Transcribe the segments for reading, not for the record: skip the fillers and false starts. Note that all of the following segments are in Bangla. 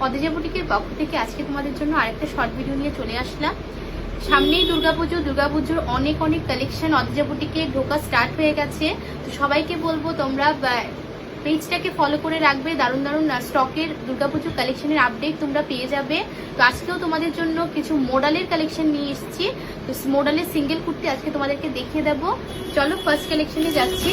অদ্রিজা বুটিকের পক্ষ থেকে আজকে তোমাদের জন্য আরেকটা শর্ট ভিডিও নিয়ে চলে আসলাম। সামনেই দুর্গাপুজোর অনেক কালেকশন অদ্রিজা বুটিকে ঢোকা স্টার্ট হয়ে গেছে। তো সবাইকে বলবো তোমরা পেজটাকে ফলো করে রাখবে, দারুণ স্টকের দুর্গাপুজোর কালেকশনের আপডেট তোমরা পেয়ে যাবে। তো আজকেও তোমাদের জন্য কিছু মডেলের কালেকশন নিয়ে এসেছি। তো মডেলের সিঙ্গেল কুর্তি আজকে তোমাদেরকে দেখিয়ে দেবো। চলো ফার্স্ট কালেকশনে যাচ্ছি।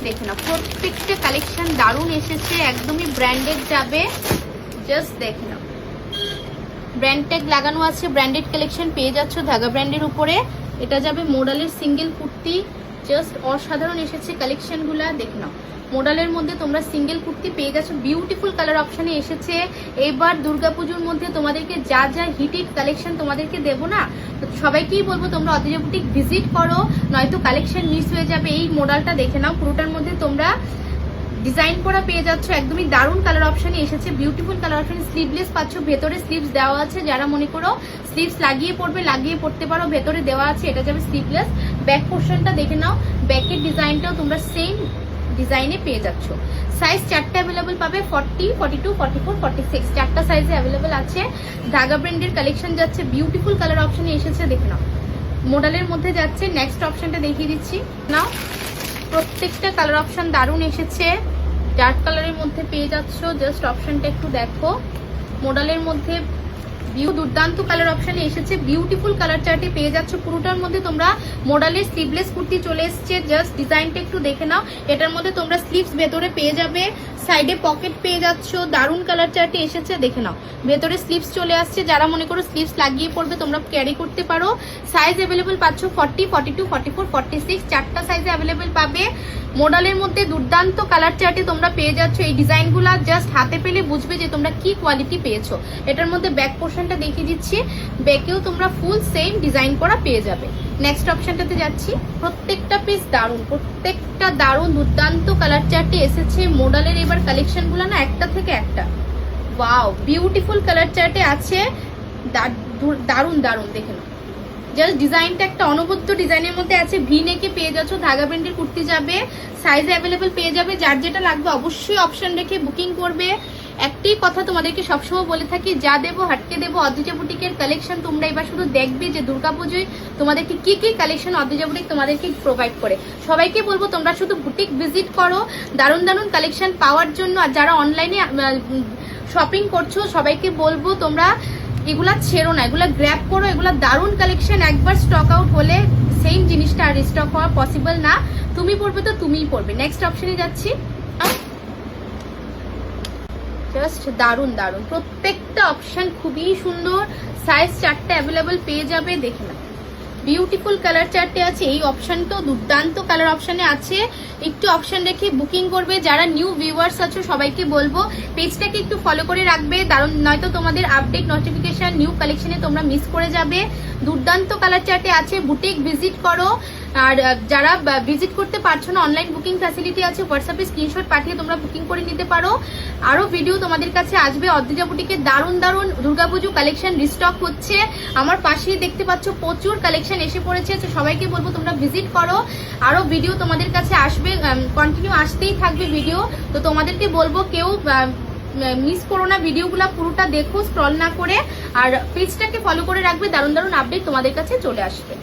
দেখে নাও, প্রত্যেকটা কালেকশন দারুণ এসেছে, একদমই ব্র্যান্ডেড যাবে। জাস্ট দেখে নাও, ব্র্যান্ড ট্যাগ লাগানো আছে, ব্র্যান্ডেড কালেকশন পেয়ে যাচ্ছ ধাগা ব্র্যান্ডের উপরে। এটা যাবে মডেলের সিঙ্গেল কুর্তি, জাস্ট অসাধারণ এসেছে কালেকশনগুলা। দেখে নাও, মডেলের মধ্যে তোমরা সিঙ্গেল কুর্তি পেয়ে যাচ্ছ, বিউটিফুল কালার অপশনে এসেছে। এবার দুর্গাপুজোর মধ্যে তোমাদেরকে যা হিট কালেকশন তোমাদেরকে দেবো না, তো সবাইকেই বলবো তোমরা অদ্রিজা বুটিক ভিজিট করো, নয়তো কালেকশন মিস হয়ে যাবে। এই মডেলটা দেখে নাও, পুরোটার মধ্যে তোমরা ডিজাইন করা পেয়ে যাচ্ছ, একদমই দারুণ কালার অপশনে এসেছে, বিউটিফুল কালার অপশন। স্লিভলেস পাচ্ছ, ভেতরে স্লিভস দেওয়া আছে, যারা মনে করো স্লিভস লাগিয়ে পড়তে পারো, ভেতরে দেওয়া আছে। এটা যাবে স্লিভলেস। ব্যাক পোর্শনটা দেখে নাও, ব্যাকের ডিজাইনটাও তোমরা সেম ডিজাইনে পেয়ে যাচ্ছ। সাইজ 4টা অ্যাভেলেবল পাবে, 40, 42, 44, 46 4টা সাইজে অ্যাভেলেবল আছে। ধাগা ব্র্যান্ডের কালেকশন যাচ্ছে, বিউটিফুল কালার অপশনে এসেছে। দেখে নাও, মডেলের মধ্যে যাচ্ছে। নেক্সট অপশনটা দেখিয়ে দিচ্ছি। নাও, প্রত্যেকটা কালার অপশন দারুণ এসেছে, ডার্ক কালারের মধ্যে পেয়ে যাচ্ছ। জাস্ট অপশনটা একটু দেখো, মডেলের মধ্যে দুর্দান্ত কালার অপশনে এসেছে, বিউটিফুল কালার চার্টে পেয়ে যাচ্ছ। পুরোটার মধ্যে তোমরা মডেলের স্লিভলেস কুর্তি চলে এসছে, জাস্ট ডিজাইনটা একটু দেখে নাও। এটার মধ্যে তোমরা স্লিভস ভেতরে পেয়ে যাবে, সাইডে পকেট পেয়ে যাচ্ছ, দারুণ কালার চার্টে এসেছে। দেখে নাও, ভেতরে স্লিভস চলে আসছে, যারা মনে করো স্লিভস লাগিয়ে পড়বে তোমরা ক্যারি করতে পারো। সাইজ অ্যাভেলেবেল পাচ্ছ 40, 42, 44, 46 4টা সাইজে অ্যাভেলেবেল পাবে। মডেলের মধ্যে দুর্দান্ত কালার চার্টে তোমরা পেয়ে যাচ্ছ। এই ডিজাইনগুলো জাস্ট হাতে পেলে বুঝবে যে তোমরা কি কোয়ালিটি পেয়েছো। এটার মধ্যে ব্যাক পোর্শনটা দেখিয়ে দিচ্ছি, ব্যাকেও তোমরা ফুল সেম ডিজাইন করা পেয়ে যাবে। নেক্সট অপশনটাতে যাচ্ছি। প্রত্যেকটা পিস দারুণ, প্রত্যেকটা দারুণ দুর্দান্ত কালার চার্টে এসেছে। মডেলের এবার কালেকশনগুলো না একটা থেকে একটা ওয়াও, বিউটিফুল কালার চার্টে আছে, দারুণ দেখে নাও। জাস্ট ডিজাইনটা একটা অনবদ্য ডিজাইনের মধ্যে আছে, ভি নেকে পেয়ে যাচ্ছ। ধাগা ব্র্যান্ডের কুর্তি যাবে, সাইজ অ্যাভেলেবেল পেয়ে যাবে। যার যেটা লাগবে অবশ্যই অপশন রেখে বুকিং করবে। একটাই কথা তোমাদেরকে সবসময় বলে থাকি, যা দেবো হাটকে দেবো অদ্রিজা বুটিকের কালেকশন। তোমরা এবার শুধু দেখবে যে দুর্গাপুজোয় তোমাদেরকে কি কালেকশন অদ্রিজা বুটিক তোমাদেরকে প্রোভাইড করে। সবাইকে বলবো তোমরা শুধু বুটিক ভিজিট করো দারুণ কালেকশন পাওয়ার জন্য। আর যারা অনলাইনে শপিং করছো সবাইকে বলবো তোমরা এগুলা ছেড়ো না, এগুলা গ্র্যাব করো, এগুলা দারুণ কালেকশন। একবার স্টক আউট হলে সেম জিনিসটা আর স্টক হওয়া পসিবল না। তুমি পড়বে তো তুমিই পড়বে। নেক্সট অপশনে যাচ্ছি। জাস্ট দারুণ প্রত্যেকটা অপশন খুবই সুন্দর। সাইজ 4টা অ্যাভেলেবল পেয়ে যাবে। দেখে না, বিউটিফুল কালার চার্টে আছে। এই অপশনটাও দুর্দান্ত কালার অপশনে আছে, একটু অপশন রেখে বুকিং করবে। যারা নিউ ভিউয়ার্স আছো সবাইকে বলবো পেজটাকে একটু ফলো করে রাখবে, কারণ নয়তো তোমাদের আপডেট নোটিফিকেশন নিউ কালেকশনে তোমরা মিস করে যাবে। দুর্দান্ত কালার চার্টে আছে, বুটিক ভিজিট করো। আর যারা ভিজিট করতে পারছো না, অনলাইন বুকিং ফ্যাসিলিটি আছে, হোয়াটসঅ্যাপে স্ক্রিনশট পাঠিয়ে তোমরা বুকিং করে নিতে পারো। আরো ভিডিও তোমাদের কাছে আসবে। অদ্রিজা বুটিকে দারুণ দুর্গাপুজো কালেকশন রিস্টক হচ্ছে। আমার পাশেই দেখতে পাচ্ছ প্রচুর কালেকশন এসে পড়েছে। তো সবাইকে বলবো তোমরা ভিজিট করো, আরো ভিডিও তোমাদের কাছে আসবে, কন্টিনিউ আসতেই থাকবে ভিডিও। তো তোমাদেরকে বলবো কেউ মিস করো না, ভিডিওগুলো পুরোটা দেখো স্ক্রল না করে। আর পেজটাকে ফলো করে রাখবে, দারুণ আপডেট তোমাদের কাছে চলে আসবে।